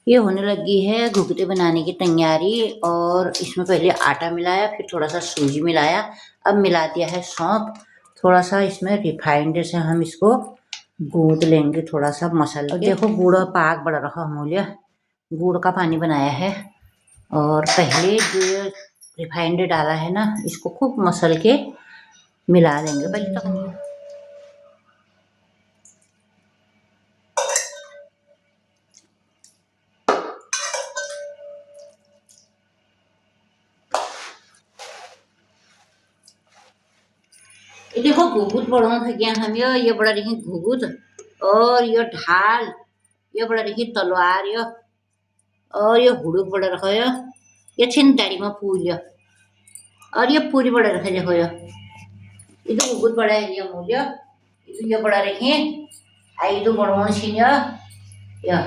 ये होने लगी है घुघरी बनाने की तैयारी। और इसमें पहले आटा मिलाया, फिर थोड़ा सा सूजी मिलाया, अब मिला दिया है सौंफ। थोड़ा सा इसमें रिफाइंड से हम इसको गूंद लेंगे थोड़ा सा मसल के। देखो गुड़ पाक बढ़ रहा अमूल्य, गुड़ का पानी बनाया है। और पहले जो रिफाइंड डाला है ना, इसको खूब मसल के मिला लेंगे पहले तो। ये देखो घुघुत बड़ा था गया हम ये बड़ा रही घुघुत। और ये ढाल, ये बड़ा रही तलवार ये। और ये हुड़ुक बड़ा रखा ये छिन तारी में फूल ये। और ये पूरी बड़ा रखा देखो ये तो घुघुत बड़ा है ये अमूल्य। ये तो ये बड़ा रही आई तो बड़ा छीन या